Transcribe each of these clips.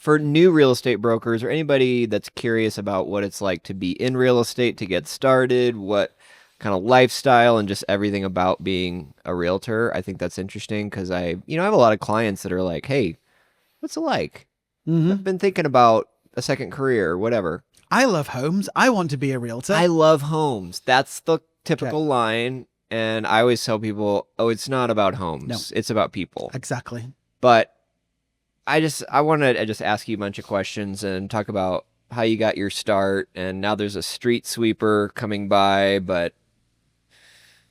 for new real estate brokers or anybody that's curious about what it's like to be in real estate to get started, what kind of lifestyle and just everything about being a realtor, I think that's interesting because I have a lot of clients that are like, "Hey, what's it like? Hmm. I've been thinking about a second career or whatever." I love homes. I want to be a realtor. I love homes. That's the Okay. typical line. And I always tell people, oh, it's not about No, homes. It's about people. exactly. But I want to just ask you a bunch of questions and talk about how you got your start. And now there's a street sweeper coming by, but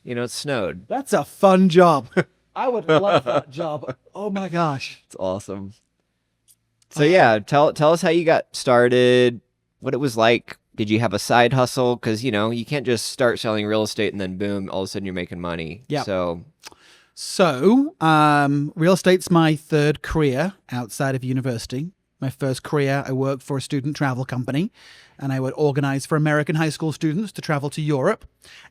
it snowed. That's a fun job. I would love It's that job. Oh my gosh. awesome. So Oh, yeah, tell us how you got started, what it was like. Did you have a side hustle? Because you can't just start selling real estate and then boom, all of a sudden you're making money. yeah. So So, real estate's my third career outside of university. My first career, I worked for a student travel company, and I would organize for American high school students to travel to Europe.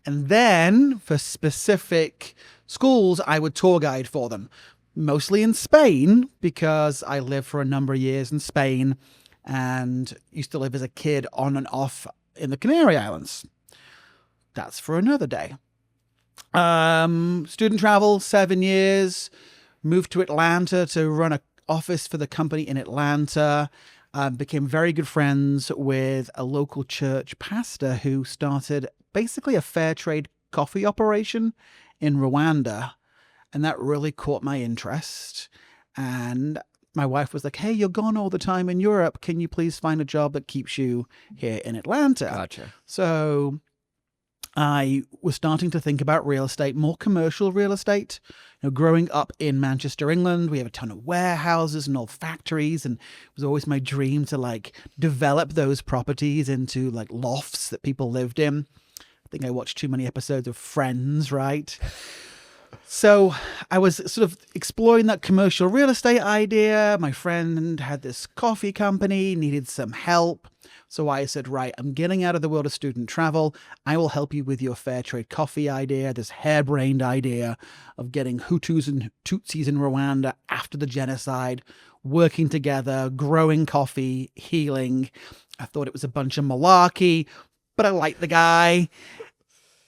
And then for specific schools, I would tour guide for them, mostly in Spain, because I lived for a number of years in Spain and used to live as a kid on and off in the Canary Islands. That's for another day. Student travel, 7 years. Moved to Atlanta to run a office for the company in Atlanta. Became very good friends with a local church pastor who started basically a fair trade coffee operation in Rwanda, and that really caught my interest. And my wife was like, "Hey, you're gone all the time in Europe. Can you please find a job that keeps you here in Atlanta?" gotcha. So I was starting to think about real estate, more commercial real estate. Growing up in Manchester, England, we have a ton of warehouses and old factories, and it was always my dream to develop those properties into lofts that people lived in. I think I watched too many episodes of Friends, right? So I was sort of exploring that commercial real estate idea. My friend had this coffee company, needed some help. So I said, right, I'm getting out of the world of student travel. I will help you with your fair trade coffee idea, this harebrained idea of getting Hutus and Tutsis in Rwanda after the genocide, working together, growing coffee, healing. I thought it was a bunch of malarkey, but I liked the guy.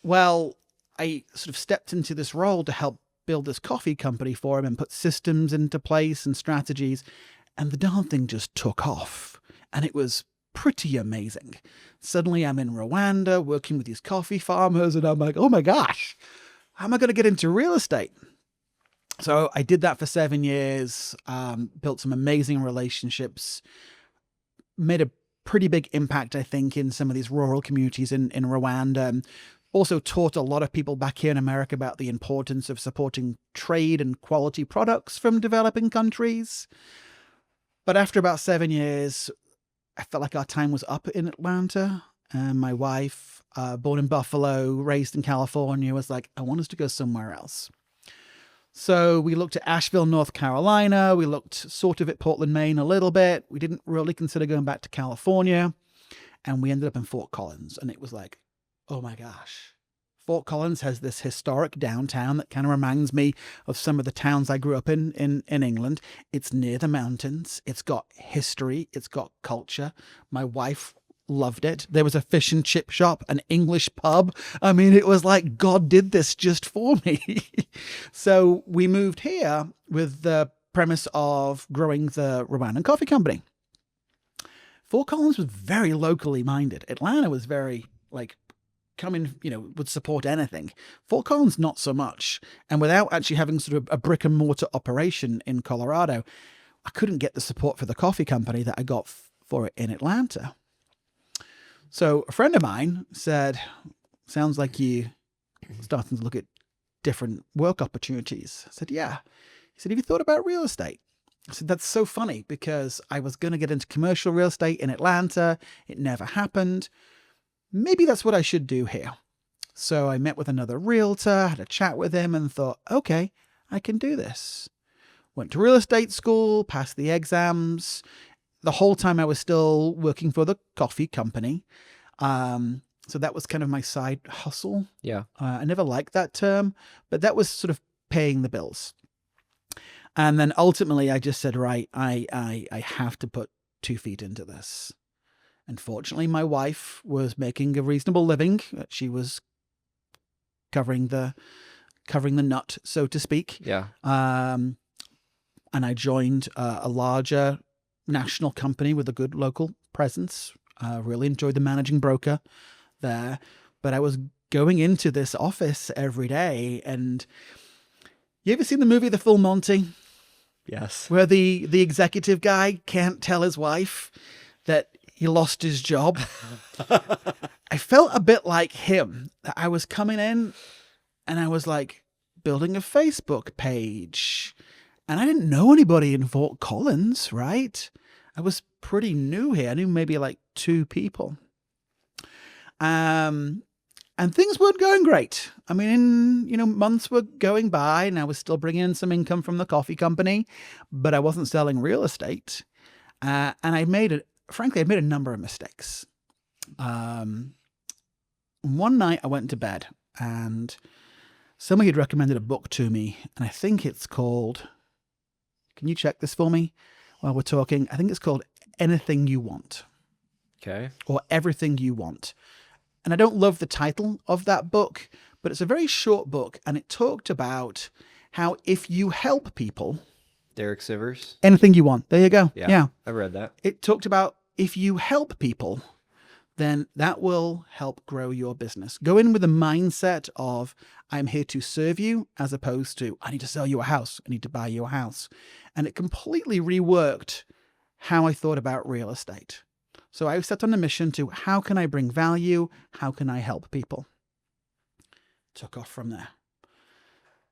Well, I sort of stepped into this role to help build this coffee company for him and put systems into place and strategies. And the darn thing just took off. And it was pretty amazing. Suddenly I'm in Rwanda working with these coffee farmers, and I'm like, oh my gosh, how am I going to get into real estate? So I did that for 7 years, built some amazing relationships, made a pretty big impact, I think, in some of these rural communities in Rwanda. And also taught a lot of people back here in America about the importance of supporting trade and quality products from developing countries. But after about 7 years, I felt like our time was up in Atlanta. And my wife, born in Buffalo, raised in California, was like, I want us to go somewhere else. So we looked at Asheville, North Carolina. We looked sort of at Portland, Maine a little bit. We didn't really consider going back to California. And we ended up in Fort Collins. And it was like, oh my gosh. Fort Collins has this historic downtown that kind of reminds me of some of the towns I grew up in England. It's near the mountains. It's got history. It's got culture. My wife loved it. There was a fish and chip shop, an English pub. I mean, it was like God did this just for me. So we moved here with the premise of growing the Rwandan Coffee Company. Fort Collins was very locally minded. Atlanta was very coming, would support anything. Fort Collins, not so much. And without actually having sort of a brick and mortar operation in Colorado, I couldn't get the support for the coffee company that I got for it in Atlanta. So a friend of mine said, sounds like you starting to look at different work opportunities. I said, yeah. He said, have you thought about real estate? I said, that's so funny because I was going to get into commercial real estate in Atlanta. It never happened. Maybe that's what I should do here. So I met with another realtor, had a chat with him, and thought, okay, I can do this. Went to real estate school, passed the exams. The whole time I was still working for the coffee company. So that was kind of my side hustle. Yeah. I never liked that term, but that was sort of paying the bills. And then ultimately I just said, right, I have to put 2 feet into this. Unfortunately, my wife was making a reasonable living. She was covering the nut, so to speak. Yeah. And I joined a larger national company with a good local presence. Really enjoyed the managing broker there. But I was going into this office every day. And you ever seen the movie The Full Monty? Yes. Where the executive guy can't tell his wife that he lost his job. I felt a bit like him. I was coming in and I was like building a Facebook page. And I didn't know anybody in Fort Collins, right? I was pretty new here. I knew maybe like 2 people. And things weren't going great. I mean, months were going by and I was still bringing in some income from the coffee company, but I wasn't selling real estate. And frankly, I made a number of mistakes. One night I went to bed and somebody had recommended a book to me, and I think it's called, can you check this for me while we're talking? I think it's called Anything You Want. Okay. Or Everything You Want. And I don't love the title of that book, but it's a very short book, and it talked about how if you help people, Derek Sivers. anything you want. There you go. Yeah. I read that. It talked about if you help people, then that will help grow your business. Go in with a mindset of, I'm here to serve you, as opposed to, I need to sell you a house. I need to buy you a house. And it completely reworked how I thought about real estate. So I was set on a mission to, how can I bring value? How can I help people? Took off from there.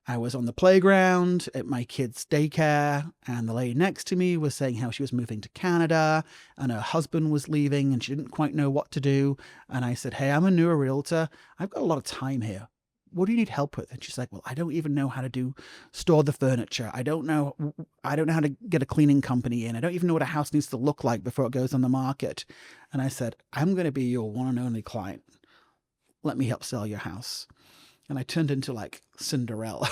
I was on the playground at my kid's daycare, and the lady next to me was saying how she was moving to Canada and her husband was leaving and she didn't quite know what to do. And I said, hey, I'm a newer realtor. I've got a lot of time here. What do you need help with? And she's like, well, I don't even know how to store the furniture. I don't know how to get a cleaning company in. I don't even know what a house needs to look like before it goes on the market. And I said, I'm going to be your one and only client. Let me help sell your house. And I turned into like Cinderella.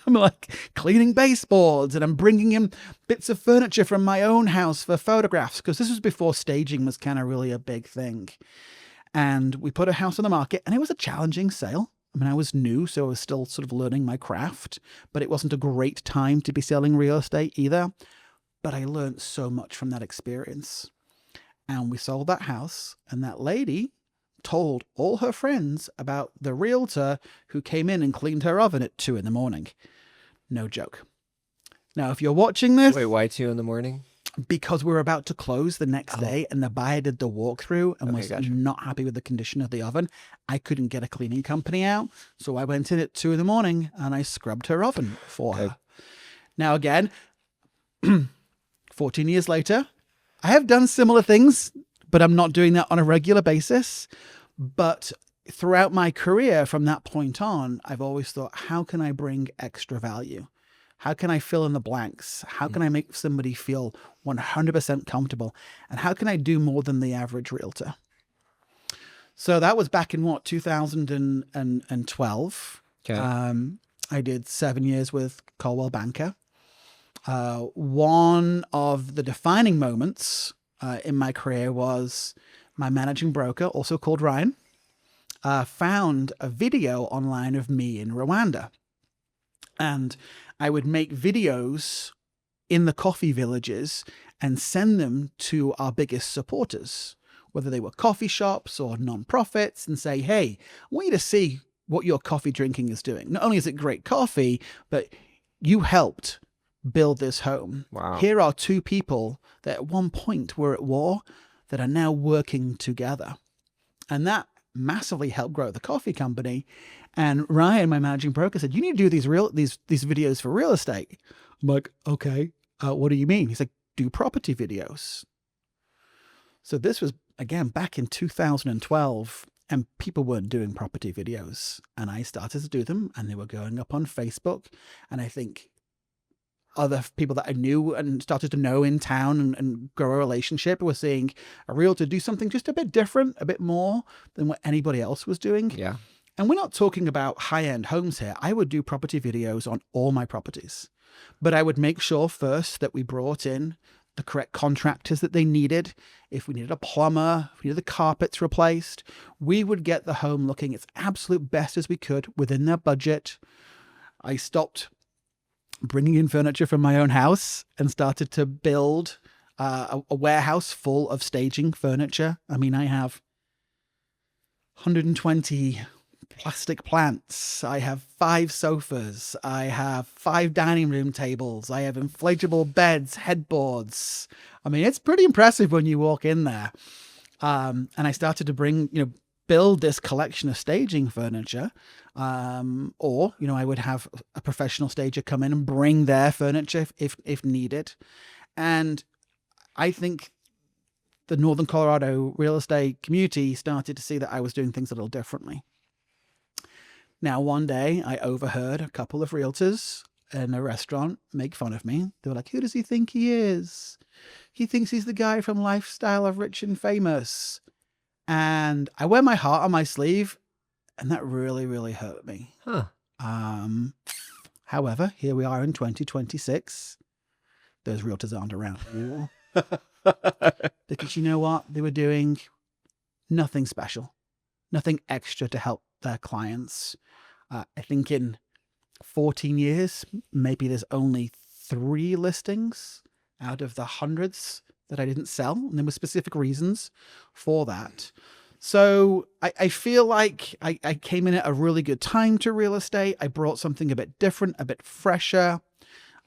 I'm like cleaning baseboards, and I'm bringing in bits of furniture from my own house for photographs, because this was before staging was kind of really a big thing. And we put a house on the market, and it was a challenging sale. I mean, I was new, so I was still sort of learning my craft, but it wasn't a great time to be selling real estate either. But I learned so much from that experience. And we sold that house, and that lady told all her friends about the realtor who came in and cleaned her oven at 2 a.m. No joke. Now, if you're watching this... Wait, why 2 a.m? Because we were about to close the next day, and the buyer did the walkthrough and was not happy with the condition of the oven. I couldn't get a cleaning company out, so I went in at 2 a.m. and I scrubbed her oven for her. Now, again, 14 years later, I have done similar things, but I'm not doing that on a regular basis. But throughout my career from that point on, I've always thought, how can I bring extra value? How can I fill in the blanks? How can I make somebody feel 100% comfortable? And how can I do more than the average realtor? So that was back in 2012. Okay. I did 7 years with Coldwell Banker. One of the defining moments in my career was my managing broker, also called Ryan, found a video online of me in Rwanda. And I would make videos in the coffee villages and send them to our biggest supporters, whether they were coffee shops or nonprofits, and say, hey, I want you to see what your coffee drinking is doing. Not only is it great coffee, but you helped build this home. Wow. Here are 2 people that at one point were at war that are now working together. And that massively helped grow the coffee company. And Ryan, my managing broker, said, you need to do these videos for real estate. I'm like, okay, what do you mean? He's like, do property videos. So this was, again, back in 2012, and people weren't doing property videos. And I started to do them, and they were going up on Facebook. And I think other people that I knew and started to know in town and grow a relationship were seeing a realtor do something just a bit different, a bit more than what anybody else was doing. Yeah. And we're not talking about high-end homes here. I would do property videos on all my properties, but I would make sure first that we brought in the correct contractors that they needed. If we needed a plumber, if we needed the carpets replaced, we would get the home looking its absolute best as we could within their budget. I stopped bringing in furniture from my own house and started to build a warehouse full of staging furniture. I mean, I have 120 plastic plants. I have 5 sofas. I have 5 dining room tables. I have inflatable beds, headboards. I mean, it's pretty impressive when you walk in there. And I started to build this collection of staging furniture. Or, I would have a professional stager come in and bring their furniture if needed. And I think the Northern Colorado real estate community started to see that I was doing things a little differently. Now, one day I overheard a couple of realtors in a restaurant make fun of me. They were like, who does he think he is? He thinks he's the guy from Lifestyle of Rich and Famous. And I wear my heart on my sleeve, and that really, really hurt me. Huh. However, here we are in 2026. Those realtors aren't around anymore. Because you know what? They were doing nothing special, nothing extra to help their clients. I think in 14 years, maybe there's only 3 listings out of the hundreds that I didn't sell. And there were specific reasons for that. So I feel like I came in at a really good time to real estate. I brought something a bit different, a bit fresher,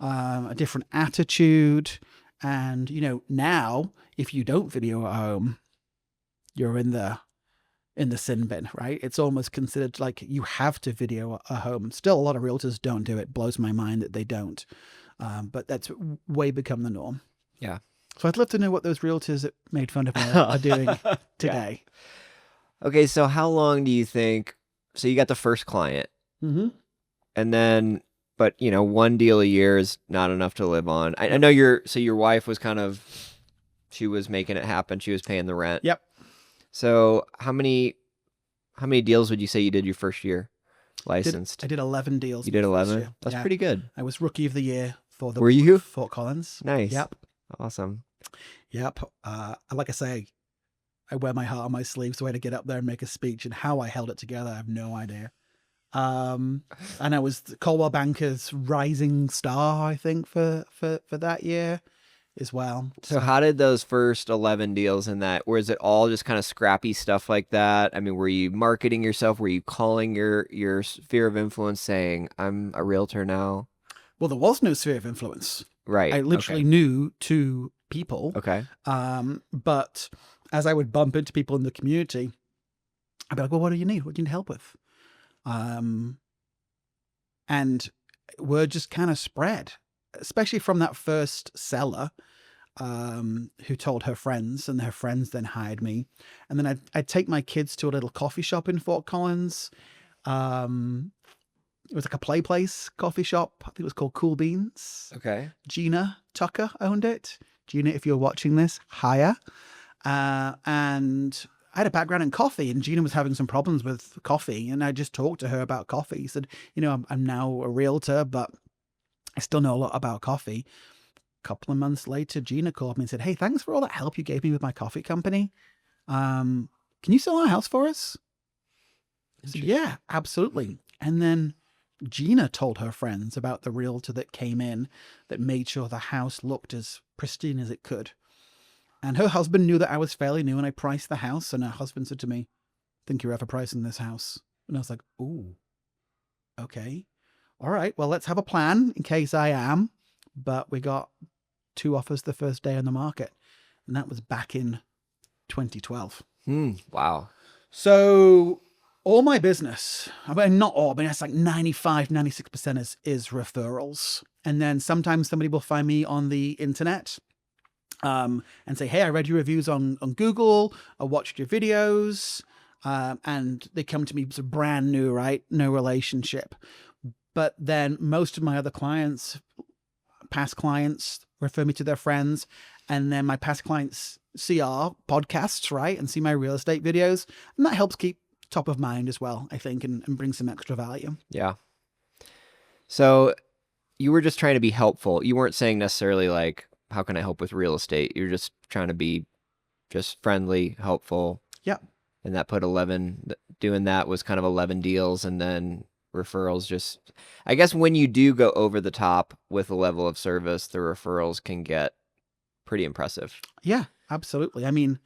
a different attitude. And, now if you don't video at home, you're in the sin bin, right? It's almost considered like you have to video a home. Still, a lot of realtors don't do it. Blows my mind that they don't. But that's way become the norm. Yeah. So I'd love to know what those realtors that made fun of me are doing today. Yeah. Okay, so how long do you think? So you got the first client, and then, but one deal a year is not enough to live on. I know your wife was she was making it happen. She was paying the rent. Yep. So how many deals would you say you did your first year licensed? I did 11 deals. You did 11? That's pretty good. I was Rookie of the Year for the Were you? Fort Collins. Nice. Yep. Awesome. Yep. Like I say, I wear my heart on my sleeve, so I had to get up there and make a speech, and how I held it together, I have no idea. And I was Coldwell Banker's rising star, I think, for that year as well. So how did those first 11 deals in that, was it all just kind of scrappy stuff like that? I mean, were you marketing yourself? Were you calling your sphere of influence saying, I'm a realtor now? Well, there was no sphere of influence. Right. I literally knew 2 people. Okay. But as I would bump into people in the community, I'd be like, well, what do you need? What do you need help with? And word just kind of spread, especially from that first seller, who told her friends, and her friends then hired me. And then I'd take my kids to a little coffee shop in Fort Collins. It was like a play place coffee shop. I think it was called Cool Beans. Okay. Gina Tucker owned it. Gina, if you're watching this, hire. And I had a background in coffee, and Gina was having some problems with coffee, and I just talked to her about coffee. He said, I'm now a realtor, but I still know a lot about coffee. A couple of months later, Gina called me and said, hey, thanks for all that help you gave me with my coffee company. Can you sell our house for us? I said, yeah, absolutely. And then Gina told her friends about the realtor that came in that made sure the house looked as pristine as it could. And her husband knew that I was fairly new, and I priced the house, and her husband said to me, think you're overpricing this house? And I was like, ooh, okay. All right, well, let's have a plan in case I am. But we got 2 offers the first day on the market, and that was back in 2012. Wow. So all my business, I mean, not all, but it's like 95, 96% is referrals. And then sometimes somebody will find me on the internet and say, hey, I read your reviews on Google, I watched your videos, and they come to me, it's brand new, right? No relationship. But then most of my other clients, past clients, refer me to their friends, and then my past clients see our podcasts, right? And see my real estate videos, and that helps keep top of mind as well, I think, and bring some extra value. Yeah. So you were just trying to be helpful. You weren't saying necessarily like, how can I help with real estate? You're just trying to be just friendly, helpful. Yeah. And that put 11, doing that was kind of 11 deals. And then referrals just, I guess when you do go over the top with the level of service, the referrals can get pretty impressive. Yeah, absolutely. I mean,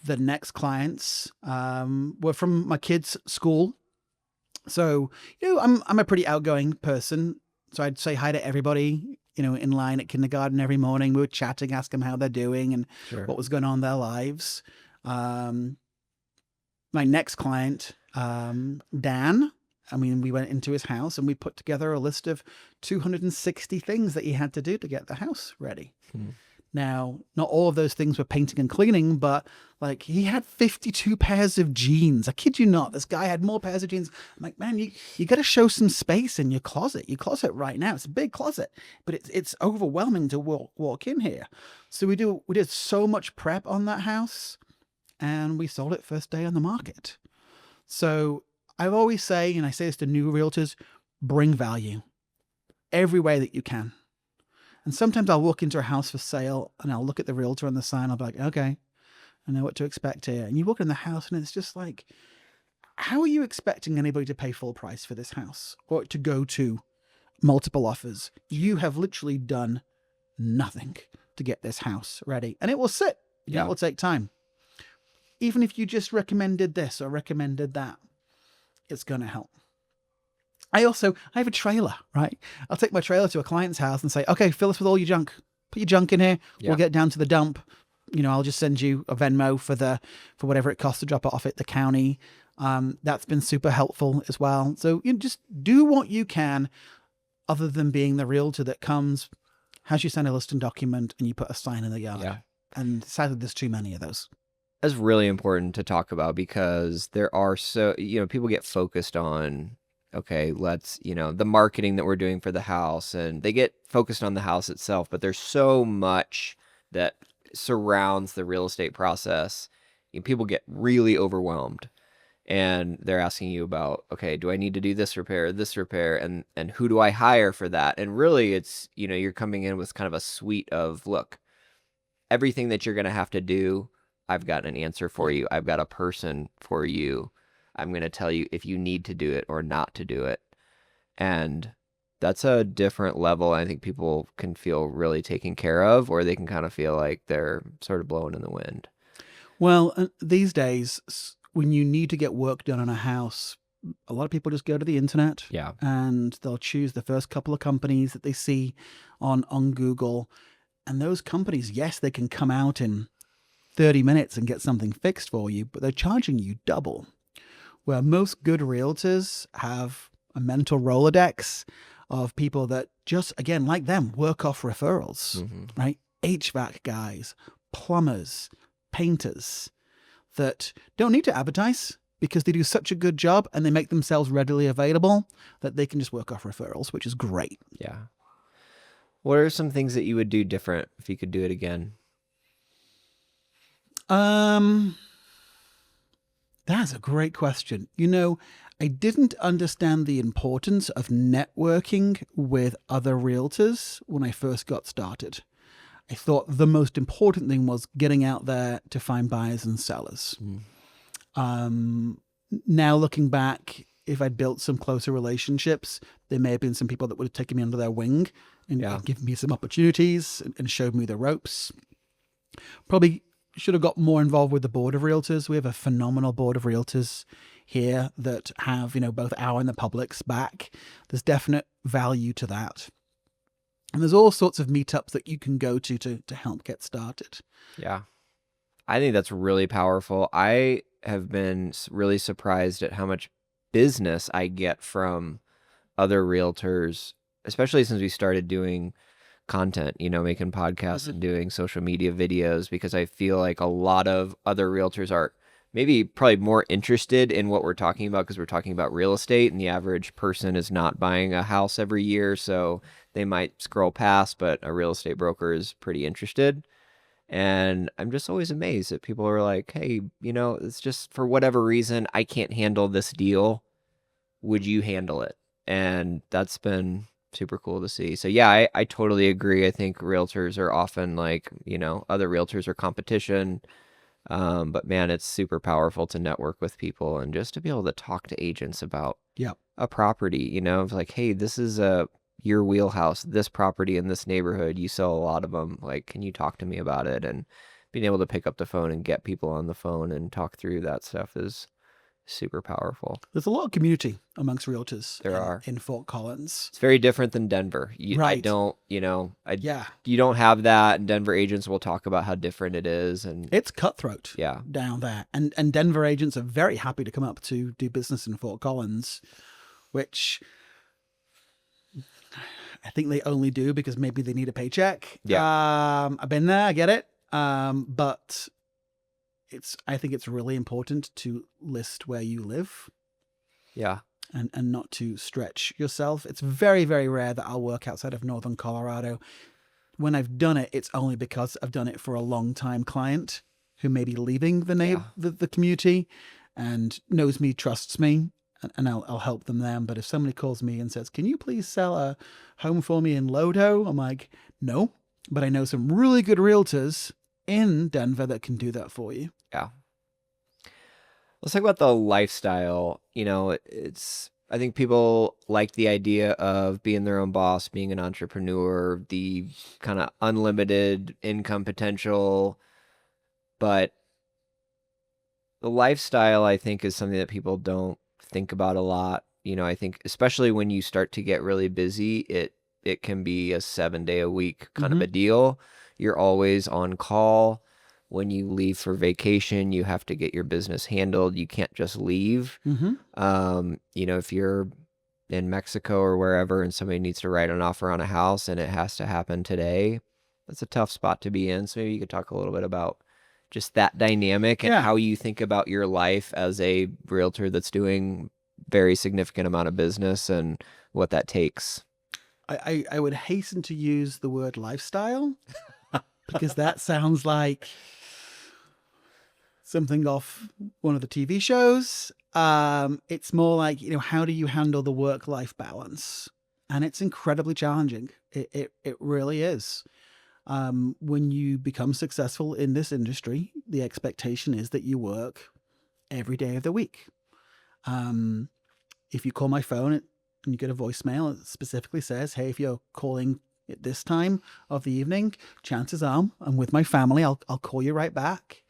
the next clients were from my kids' school. So, I'm a pretty outgoing person. So I'd say hi to everybody, in line at kindergarten every morning. We were chatting, ask them how they're doing and Sure. what was going on in their lives. Um, my next client, Dan, I mean, we went into his house and we put together a list of 260 things that he had to do to get the house ready. Hmm. Now, not all of those things were painting and cleaning, but like he had 52 pairs of jeans. I kid you not. This guy had more pairs of jeans. I'm like, man, you got to show some space in your closet. Your closet right now, it's a big closet, but it's overwhelming to walk in here. So we did so much prep on that house, and we sold it first day on the market. So I always say, and I say this to new realtors, bring value every way that you can. And sometimes I'll walk into a house for sale and I'll look at the realtor on the sign. I'll be like, okay, I know what to expect here. And you walk in the house and it's just like, how are you expecting anybody to pay full price for this house or to go to multiple offers? You have literally done nothing to get this house ready. And it will sit. Yeah. It will take time. Even if you just recommended this or recommended that, it's going to help. I have a trailer, right? I'll take my trailer to a client's house and say, okay, fill us with all your junk. Put your junk in here. Yeah. We'll get down to the dump. I'll just send you a Venmo for whatever it costs to drop it off at the county. That's been super helpful as well. So just do what you can other than being the realtor that comes, has you sign a listing document and you put a sign in the yard. Yeah. And sadly, there's too many of those. That's really important to talk about because there are people get focused on, okay, let's, the marketing that we're doing for the house, and they get focused on the house itself, but there's so much that surrounds the real estate process. People get really overwhelmed and they're asking you about, okay, do I need to do this repair, and who do I hire for that? And really it's, you're coming in with kind of a suite of, look, everything that you're going to have to do, I've got an answer for you. I've got a person for you. I'm going to tell you if you need to do it or not to do it. And that's a different level. I think people can feel really taken care of, or they can kind of feel like they're sort of blowing in the wind. Well, these days, when you need to get work done on a house, a lot of people just go to the internet. Yeah. And they'll choose the first couple of companies that they see on Google. And those companies, yes, they can come out in 30 minutes and get something fixed for you, but they're charging you double. Where most good realtors have a mental Rolodex of people that just, again, like them, work off referrals, right? HVAC guys, plumbers, painters that don't need to advertise because they do such a good job and they make themselves readily available that they can just work off referrals, which is great. Yeah. What are some things that you would do different if you could do it again? That's a great question. I didn't understand the importance of networking with other realtors when I first got started. I thought the most important thing was getting out there to find buyers and sellers. Now looking back, if I'd built some closer relationships, there may have been some people that would have taken me under their wing and given me some opportunities and showed me the ropes. Probably should have got more involved with the board of realtors. We have a phenomenal board of realtors here that have, both our and the public's back. There's definite value to that. And there's all sorts of meetups that you can go to help get started. Yeah. I think that's really powerful. I have been really surprised at how much business I get from other realtors, especially since we started doing content, making podcasts and doing social media videos, because I feel like a lot of other realtors are probably more interested in what we're talking about because we're talking about real estate, and the average person is not buying a house every year, so they might scroll past, but a real estate broker is pretty interested. And I'm just always amazed that people are like, hey, it's just for whatever reason, I can't handle this deal. Would you handle it? And that's been super cool to see. So yeah, I totally agree. I think realtors are often like, other realtors are competition. But man, it's super powerful to network with people and just to be able to talk to agents about Yeah. a property, of like, hey, this is your wheelhouse, this property in this neighborhood. You sell a lot of them. Like, can you talk to me about it? And being able to pick up the phone and get people on the phone and talk through that stuff is super powerful. There's a lot of community amongst realtors There are. in Fort Collins. It's very different than Denver. I Right. don't, Yeah. you don't have that. And Denver agents will talk about how different it is. And It's cutthroat yeah, down there. And Denver agents are very happy to come up to do business in Fort Collins, which I think they only do because maybe they need a paycheck. yeah, I've been there, I get it. But I think it's really important to list where you live yeah, and not to stretch yourself. It's very, very rare that I'll work outside of Northern Colorado. When I've done it, it's only because I've done it for a long time client who may be leaving yeah. the community and knows me, trusts me, and I'll help them then. But if somebody calls me and says, "Can you please sell a home for me in Lodo?" I'm like, "No, but I know some really good realtors in Denver that can do that for you." Yeah. Let's talk about the lifestyle. I think people like the idea of being their own boss, being an entrepreneur, the kind of unlimited income potential. But the lifestyle, I think, is something that people don't think about a lot. I think especially when you start to get really busy, it can be a 7 day a week kind of Mm-hmm. a deal. You're always on call. When you leave for vacation, you have to get your business handled. You can't just leave. Mm-hmm. If you're in Mexico or wherever and somebody needs to write an offer on a house and it has to happen today, that's a tough spot to be in. So maybe you could talk a little bit about just that dynamic and Yeah. how you think about your life as a realtor that's doing very significant amount of business and what that takes. I would hasten to use the word lifestyle because that sounds like something off one of the TV shows. It's more like, how do you handle the work-life balance? And it's incredibly challenging. It really is. When you become successful in this industry, the expectation is that you work every day of the week. If you call my phone and you get a voicemail, it specifically says, "Hey, if you're calling at this time of the evening, chances are I'm with my family. I'll call you right back."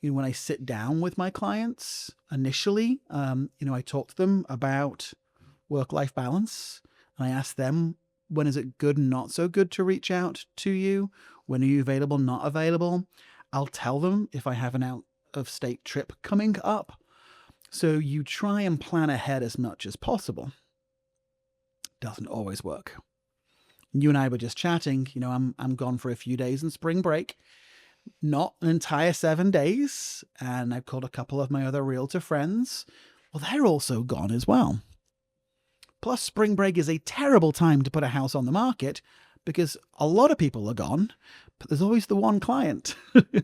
When I sit down with my clients initially, I talk to them about work-life balance. And I ask them, when is it good and not so good to reach out to you? When are you available, not available? I'll tell them if I have an out-of-state trip coming up. So you try and plan ahead as much as possible. Doesn't always work. You and I were just chatting. I'm gone for a few days in spring break. Not an entire 7 days. And I've called a couple of my other realtor friends. Well, they're also gone as well. Plus, spring break is a terrible time to put a house on the market because a lot of people are gone, but there's always the one client.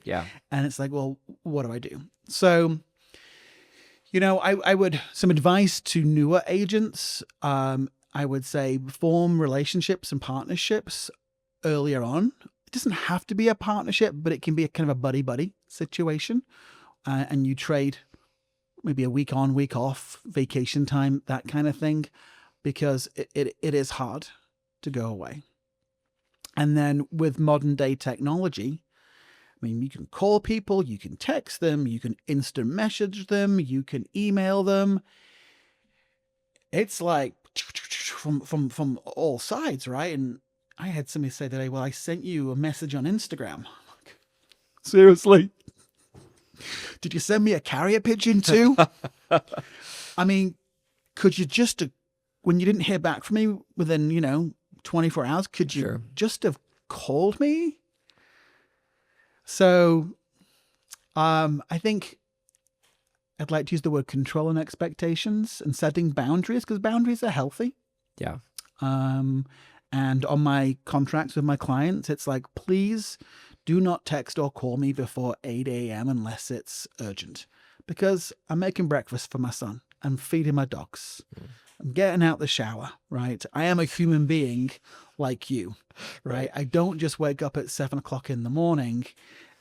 Yeah. And it's like, well, what do I do? So, I would, some advice to newer agents, I would say form relationships and partnerships earlier on. It doesn't have to be a partnership, but it can be a kind of a buddy-buddy situation. And you trade maybe a week on, week off, vacation time, that kind of thing, because it is hard to go away. And then with modern day technology, you can call people, you can text them, you can instant message them, you can email them. It's like from all sides, right? And I had somebody say today, "Well, I sent you a message on Instagram." Like, seriously? Did you send me a carrier pigeon too? Could you just, when you didn't hear back from me within, 24 hours, could you Sure. just have called me? So, I think I'd like to use the word controlling expectations and setting boundaries because boundaries are healthy. Yeah. And on my contracts with my clients, it's like, please do not text or call me before 8 a.m. unless it's urgent because I'm making breakfast for my son. I'm feeding my dogs. I'm getting out the shower, right? I am a human being like you, right? Right. I don't just wake up at 7 o'clock in the morning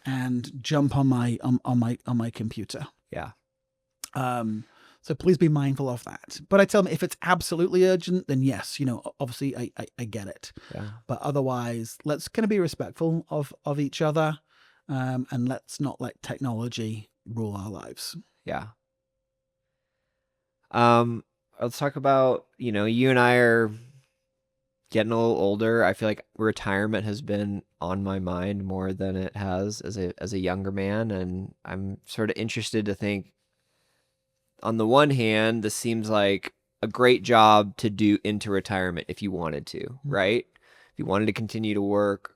and jump on my computer. Yeah. Um, so please be mindful of that. But I tell them if it's absolutely urgent, then yes, obviously I get it. Yeah. But otherwise, let's kind of be respectful of each other, and let's not let technology rule our lives. Yeah. Um, let's talk about, you and I are getting a little older. I feel like retirement has been on my mind more than it has as a younger man, and I'm sort of interested to think, on the one hand, this seems like a great job to do into retirement if you wanted to, right? If you wanted to continue to work,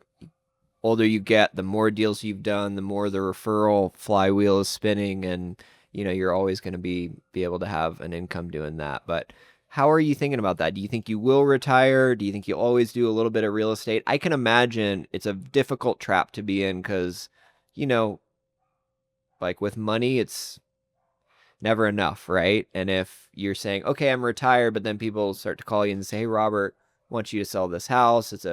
older you get, the more deals you've done, the more the referral flywheel is spinning, and you're always going to be able to have an income doing that. But how are you thinking about that? Do you think you will retire? Do you think you'll always do a little bit of real estate? I can imagine it's a difficult trap to be in because, you know, like with money, it's never enough, right? And if you're saying, okay, I'm retired, but then people start to call you and say, hey, Robert, I want you to sell this house. It's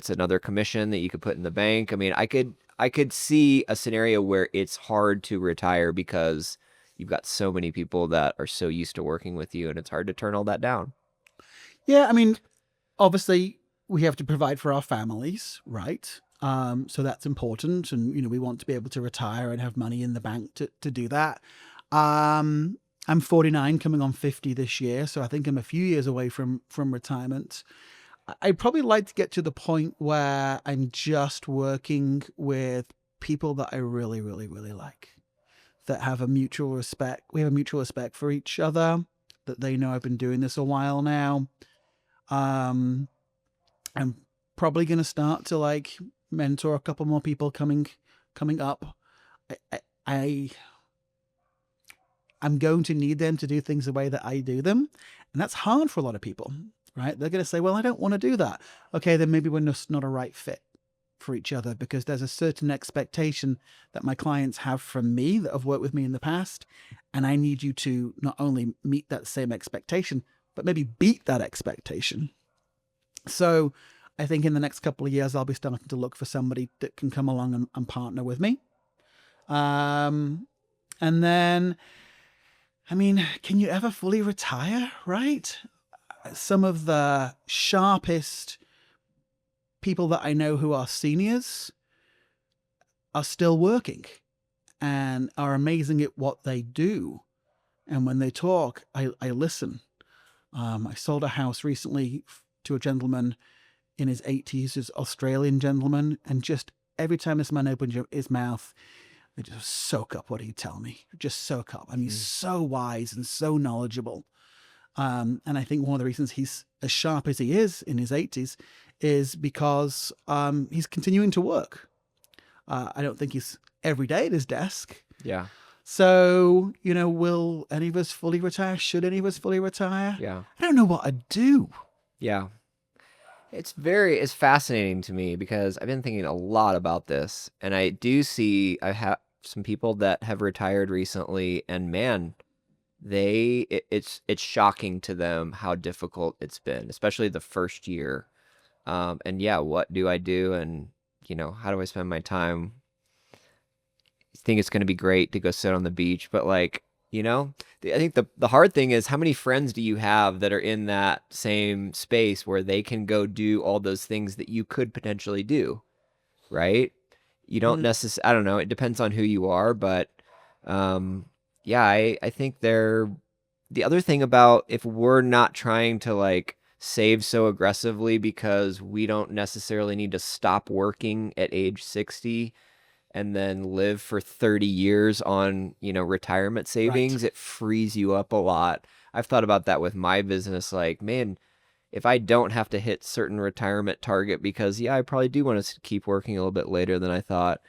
another commission that you could put in the bank. I mean, I could see a scenario where it's hard to retire because you've got so many people that are so used to working with you, and it's hard to turn all that down. Yeah, I mean, obviously we have to provide for our families, right? So that's important, and we want to be able to retire and have money in the bank to do that. I'm 49, coming on 50 this year, so I think I'm a few years away from retirement. I'd probably like to get to the point where I'm just working with people that I really, really, really like, that have a mutual respect. We have a mutual respect for each other, that they know I've been doing this a while now. Um, I'm probably going to start to like mentor a couple more people coming up. I I'm going to need them to do things the way that I do them, and that's hard for a lot of people, right? They're going to say, "Well, I don't want to do that." Okay, then maybe we're just not a right fit for each other, because there's a certain expectation that my clients have from me that have worked with me in the past, and I need you to not only meet that same expectation, but maybe beat that expectation. So I think in the next couple of years, I'll be starting to look for somebody that can come along and partner with me. Um, and then, I mean, can you ever fully retire, right? Some of the sharpest people that I know who are seniors are still working and are amazing at what they do. And when they talk, I listen. I sold a house recently to a gentleman in his 80s, this Australian gentleman, and just every time this man opened his mouth, I just soak up what he'd tell me. Just soak up. I mean, he's Mm. so wise and so knowledgeable. And I think one of the reasons he's as sharp as he is in his 80s is because he's continuing to work. I don't think he's every day at his desk. Yeah, So, will any of us fully retire? Should any of us fully retire? yeah, I don't know what I'd do. yeah. It's fascinating to me because I've been thinking a lot about this, and I have some people that have retired recently, and man, it's shocking to them how difficult it's been, especially the first year. And yeah, what do I do? And how do I spend my time? Think it's going to be great to go sit on the beach, but like, I think the hard thing is, how many friends do you have that are in that same space where they can go do all those things that you could potentially do, right? You don't Mm, necessarily, I don't know, it depends on who you are, but um yeah, I think the other thing about, if we're not trying to like save so aggressively because we don't necessarily need to stop working at age 60 and then live for 30 years on, retirement right. savings, it frees you up a lot. I've thought about that with my business. Like, man, if I don't have to hit certain retirement target, because yeah, I probably do want to keep working a little bit later than I thought,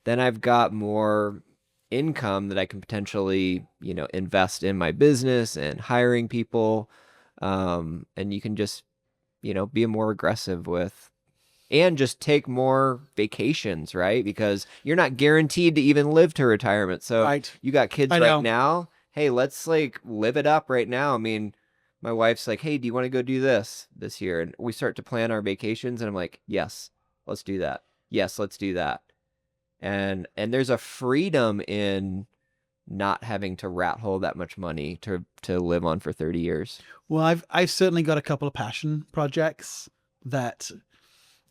then I've got more income that I can potentially, invest in my business and hiring people. And you can just, be more aggressive with, and just take more vacations, right? Because you're not guaranteed to even live to retirement. So if Right. you got kids I right know. now, hey, let's like live it up right now. I mean, my wife's like, "Hey, do you want to go do this year?" And we start to plan our vacations, and I'm like, "Yes, let's do that. Yes, let's do that." And there's a freedom in not having to rat hole that much money to live on for 30 years. Well, I've certainly got a couple of passion projects that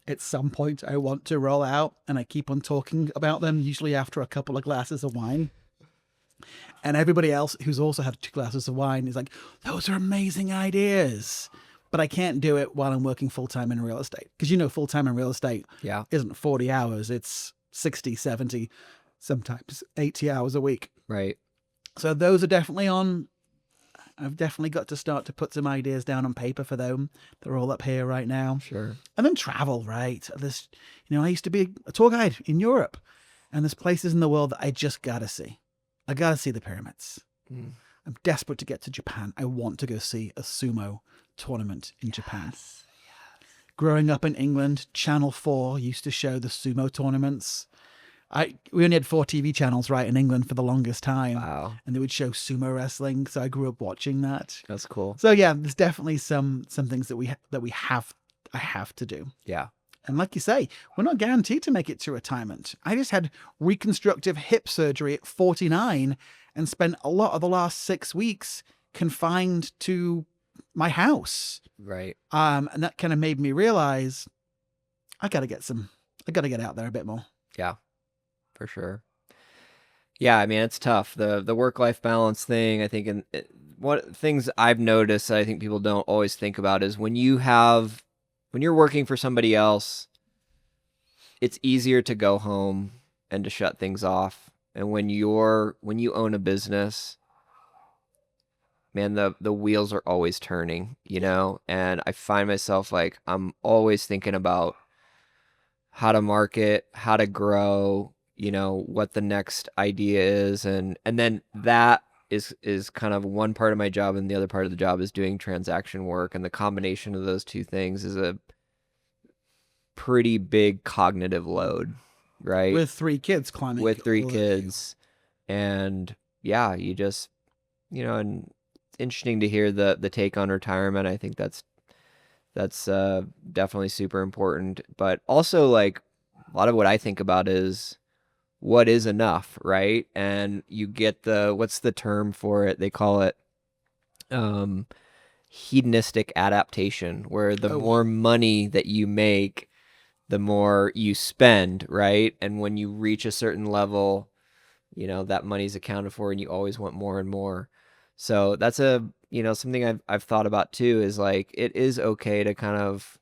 at some point I want to roll out, and I keep on talking about them, usually after a couple of glasses of wine. And everybody else who's also had 2 glasses of wine is like, those are amazing ideas. But I can't do it while I'm working full time in real estate. Because full time in real estate Yeah, isn't 40 hours, it's 60, 70, sometimes 80 hours a week. right. So those are definitely on. I've definitely got to start to put some ideas down on paper for them. They're all up here right now. Sure. And then travel, right? I used to be a tour guide in Europe, and there's places in the world that I just gotta see. I gotta see the pyramids. Mm. I'm desperate to get to Japan. I want to go see a sumo tournament in Japan. Growing up in England, Channel 4 used to show the sumo tournaments. We only had 4 TV channels right in England for the longest time, Wow, and they would show sumo wrestling. So I grew up watching that. that's cool. So yeah, there's definitely some things that I have to do. Yeah, And like you say, we're not guaranteed to make it to retirement. I just had reconstructive hip surgery at 49 and spent a lot of the last 6 weeks confined to my house. right. And that kind of made me realize I got to get out there a bit more. Yeah, for sure. Yeah, I mean it's tough. The work-life balance thing, I think, and what things I've noticed that I think people don't always think about is when you're working for somebody else, it's easier to go home and to shut things off. And when you own a business, man, the wheels are always turning, you know? And I find myself like I'm always thinking about how to market, how to grow, what the next idea is, and then that is kind of one part of my job, and the other part of the job is doing transaction work, and the combination of those two things is a pretty big cognitive load, right? With 3 kids climbing With three all over you. kids. And yeah, you just, and it's interesting to hear the take on retirement. I think that's definitely super important, but also like a lot of what I think about is what is enough, right? And you get what's the term for it? They call it um hedonistic adaptation, where the Oh, more money that you make, the more you spend, right? And when you reach a certain level, that money's accounted for and you always want more and more. So that's something I've thought about too, is like it is okay to kind of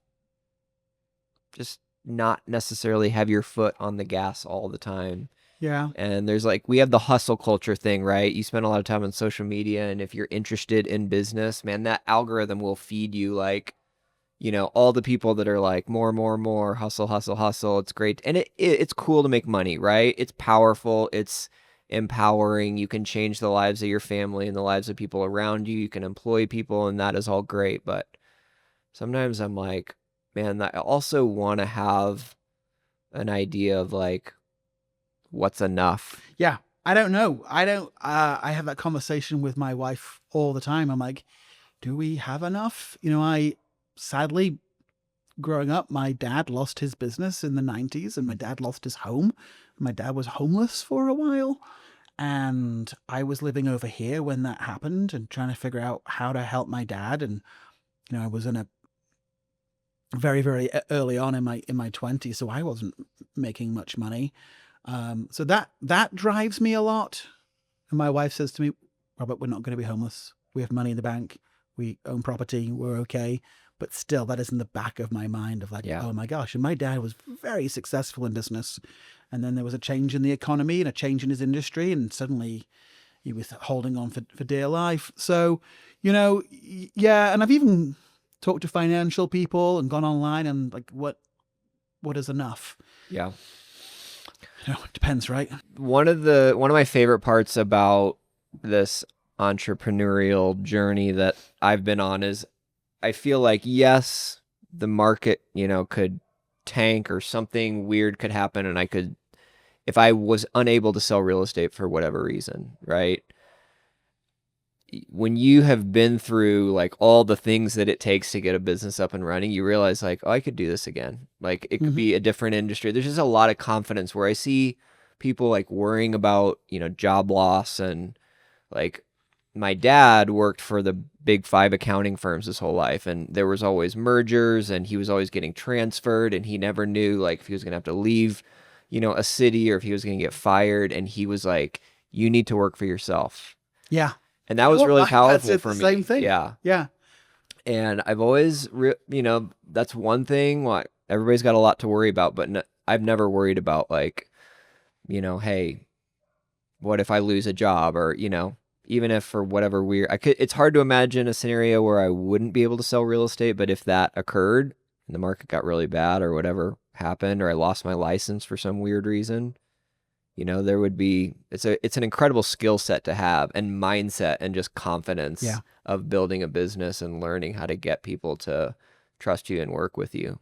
just not necessarily have your foot on the gas all the time. yeah. And there's like we have the hustle culture thing, right? You spend a lot of time on social media, and if you're interested in business, man, that algorithm will feed you like all the people that are like more, more, more, hustle, hustle, hustle. It's great. And it's cool to make money, right? It's powerful. It's empowering. You can change the lives of your family and the lives of people around you. You can employ people, and that is all great. But sometimes I'm like, man, I also want to have an idea of like what's enough. Yeah. I don't know. I have that conversation with my wife all the time. I'm like, do we have enough? I sadly, growing up, my dad lost his business in the 90s, and my dad lost his home. My dad was homeless for a while, and I was living over here when that happened and trying to figure out how to help my dad. And I was in a very, very early on in my 20s, so I wasn't making much money. So that drives me a lot. And my wife says to me, Robert, we're not going to be homeless. We have money in the bank. We own property. We're okay. But still, that is in the back of my mind of like, Yeah. oh my gosh. And my dad was very successful in business. And then there was a change in the economy and a change in his industry. And suddenly he was holding on for dear life. So, yeah. And I've even talked to financial people and gone online and like, what is enough? Yeah. It depends, right? One of my favorite parts about this entrepreneurial journey that I've been on is I feel like, yes, the market, could tank or something weird could happen, and if I was unable to sell real estate for whatever reason, right? when you have been through like all the things that it takes to get a business up and running, you realize like, oh, I could do this again. Like it could Hmm. be a different industry. There's just a lot of confidence where I see people like worrying about, job loss. And like my dad worked for the big five accounting firms his whole life, and there was always mergers, and he was always getting transferred, and he never knew like if he was going to have to leave, a city, or if he was going to get fired. And he was like, you need to work for yourself. Yeah. And that was Well, really that's powerful it. for The same me. thing. Yeah. Yeah. And I've always, that's one thing. Like everybody's got a lot to worry about, but I've never worried about like, hey, what if I lose a job, or, even if for whatever weird, it's hard to imagine a scenario where I wouldn't be able to sell real estate. But if that occurred and the market got really bad or whatever happened, or I lost my license for some weird reason, there would be, it's an incredible skill set to have, and mindset, and just Yeah. confidence of building a business and learning how to get people to trust you and work with you.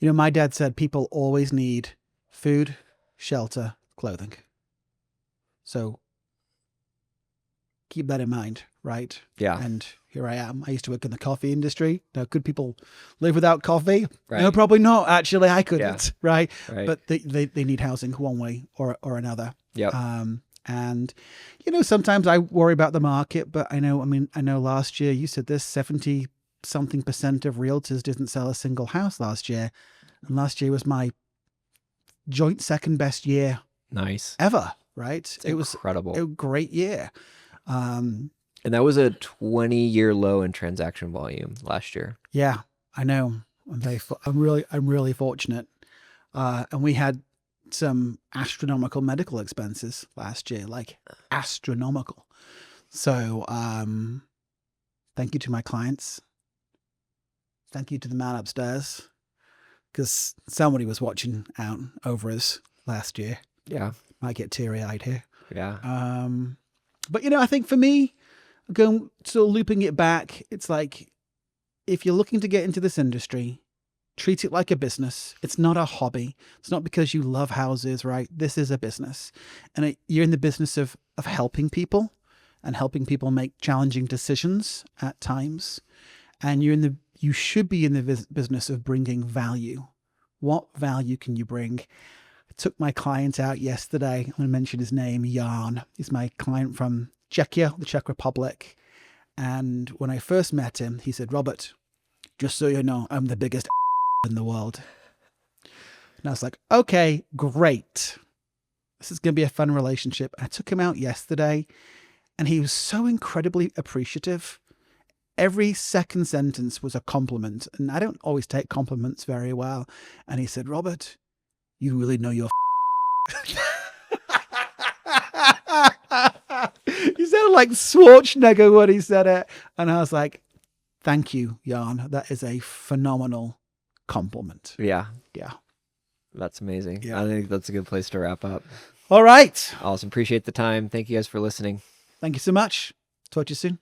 My dad said people always need food, shelter, clothing. So keep that in mind, right? Yeah. And here I am. I used to work in the coffee industry. Now, could people live without coffee? No, Right. probably not. Actually, I couldn't, Yeah. right? Right. But they need housing one way or another. Yep. And sometimes I worry about the market, but I know last year you said this 70 something percent of realtors didn't sell a single house last year. And last year was my joint second best year Nice. ever, right? It's It was incredible. a great year. Um, And that was a 20-year low in transaction volume last year. yeah, I know. I'm really fortunate. And we had some astronomical medical expenses last year, like astronomical. So, thank you to my clients. Thank you to the man upstairs, because somebody was watching out over us last year. Yeah. Might get teary eyed here. Yeah. But I think for me, going sort of looping it back, it's like if you're looking to get into this industry, treat it like a business. It's not a hobby. It's not because you love houses, right? This is a business, and you're in the business of helping people and helping people make challenging decisions at times. And you should be in the business of bringing value. What value can you bring? I took my client out yesterday. I'm going to mention his name, Jan. He's my client from Czechia, the Czech Republic. And when I first met him, he said, Robert, just so you know, I'm the biggest in the world. And I was like, okay, great. This is going to be a fun relationship. I took him out yesterday, and he was so incredibly appreciative. Every second sentence was a compliment, and I don't always take compliments very well. And he said, Robert, you really know your He sounded like Schwarzenegger when he said it. And I was like, thank you, Jan. That is a phenomenal compliment. Yeah. Yeah. That's amazing. Yeah. I think that's a good place to wrap up. All right. Awesome. Appreciate the time. Thank you guys for listening. Thank you so much. Talk to you soon.